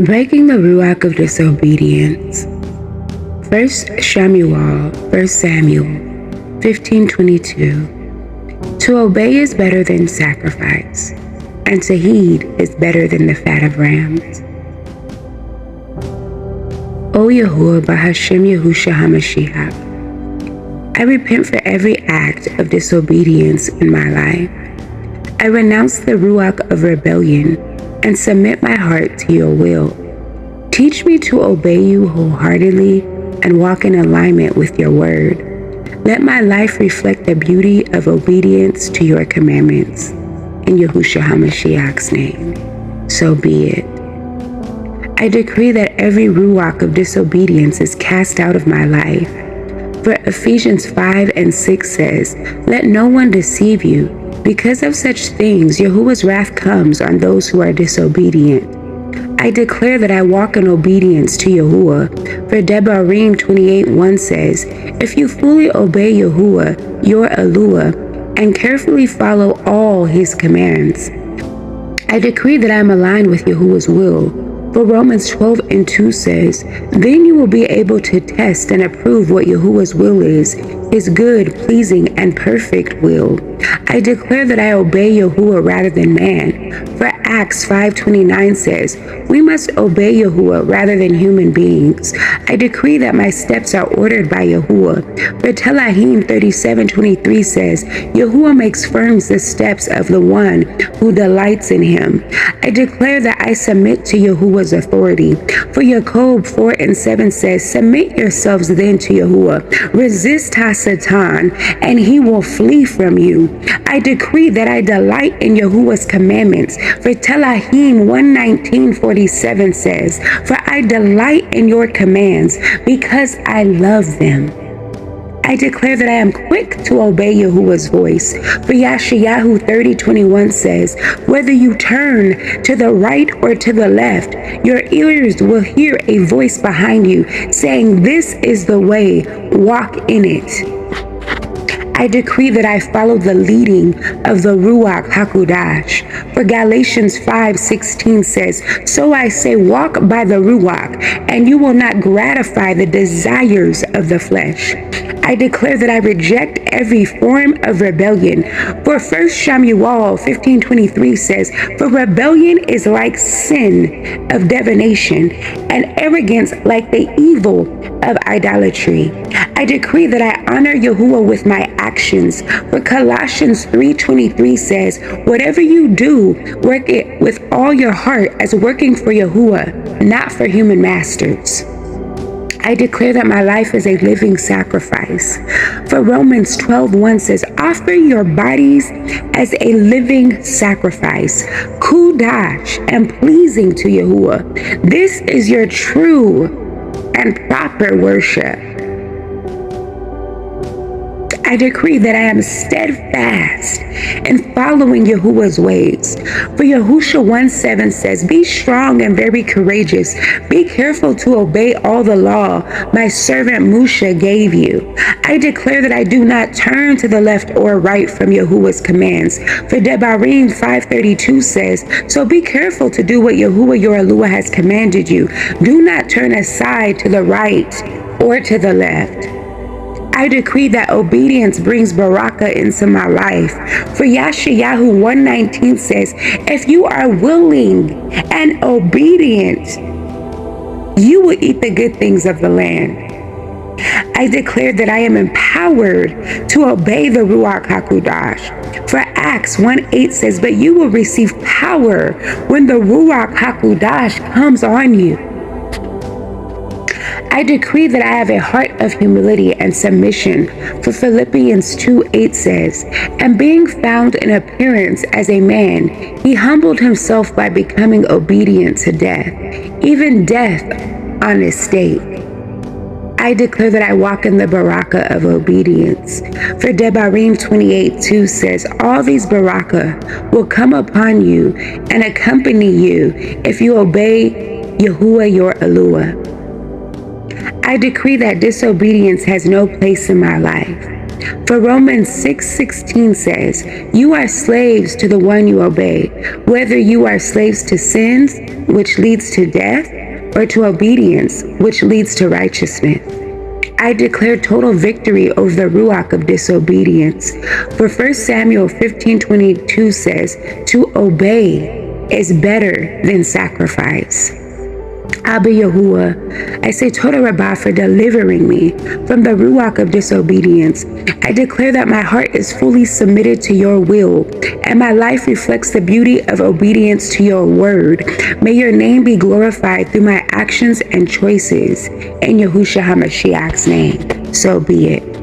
Breaking the Ruach of Disobedience. 1 Samuel 15:22. To obey is better than sacrifice, and to heed is better than the fat of rams. O Yahuwah Bahashem Yahusha HaMashiach, I repent for every act of disobedience in my life. I renounce the Ruach of rebellion and submit my heart to your will. Teach me to obey you wholeheartedly and walk in alignment with your word. Let my life reflect the beauty of obedience to your commandments. In Yahushua HaMashiach's name, so be it. I decree that every Ruach of disobedience is cast out of my life. For Ephesians 5:6 says, "Let no one deceive you. Because of such things, Yahuwah's wrath comes on those who are disobedient." I declare that I walk in obedience to Yahuwah. For Devarim 28:1 says, "If you fully obey Yahuwah, your Eluah, and carefully follow all his commands." I decree that I am aligned with Yahuwah's will. For Romans 12:2 says, "Then you will be able to test and approve what Yahuwah's will is, his good, pleasing, and perfect will." I declare that I obey Yahuwah rather than man. For Acts 5:29 says, "We must obey Yahuwah rather than human beings." I decree that my steps are ordered by Yahuwah. For Telahim 37:23 says, "Yahuwah makes firm the steps of the one who delights in him." I declare that I submit to Yahuwah's authority. For Jacob 4:7 says, "Submit yourselves then to Yahuwah. Resist Satan, and he will flee from you." I decree that I delight in Yahuwah's commandments. For Telahim 1:19-47 says, "For I delight in your commands because I love them." I declare that I am quick to obey Yahuwah's voice. For Yeshayahu 30:21 says, "Whether you turn to the right or to the left, your ears will hear a voice behind you saying, 'This is the way, walk in it.'" I decree that I follow the leading of the Ruach HaKodesh. For Galatians 5:16 says, "So I say, walk by the Ruach, and you will not gratify the desires of the flesh." I declare that I reject every form of rebellion. For 1 Samuel 15:23 says, "For rebellion is like sin of divination, and arrogance like the evil of idolatry." I decree that I honor Yahuwah with my actions. For Colossians 3:23 says, "Whatever you do, work it with all your heart as working for Yahuwah, not for human masters." I declare that my life is a living sacrifice. For Romans 12:1 says, "Offer your bodies as a living sacrifice, kudash, and pleasing to Yahuwah. This is your true and proper worship." I decree that I am steadfast in following Yahuwah's ways. For Yahushua 1:7 says, "Be strong and very courageous. Be careful to obey all the law my servant Musha gave you." I declare that I do not turn to the left or right from Yahuwah's commands. For Devarim 5:32 says, "So be careful to do what Yahuwah your Eluah has commanded you. Do not turn aside to the right or to the left." I decree that obedience brings barakah into my life. For Yeshayahu 1:19 says, "If you are willing and obedient, you will eat the good things of the land." I declare that I am empowered to obey the Ruach HaKodesh. For Acts 1:8 says, "But you will receive power when the Ruach HaKodesh comes on you." I decree that I have a heart of humility and submission. For Philippians 2:8 says, "And being found in appearance as a man, he humbled himself by becoming obedient to death, even death on a stake." I declare that I walk in the barakah of obedience. For Devarim 28:2 says, "All these barakah will come upon you and accompany you if you obey Yahuwah your Eluah." I decree that disobedience has no place in my life. For Romans 6:16 says, "You are slaves to the one you obey, whether you are slaves to sins, which leads to death, or to obedience, which leads to righteousness." I declare total victory over the ruach of disobedience. For 1 Samuel 15:22 says, "To obey is better than sacrifice." Abba Yahuwah, I say Toda Rabbah for delivering me from the ruach of disobedience. I declare that my heart is fully submitted to your will, and my life reflects the beauty of obedience to your word. May your name be glorified through my actions and choices. In Yahushua HaMashiach's name, so be it.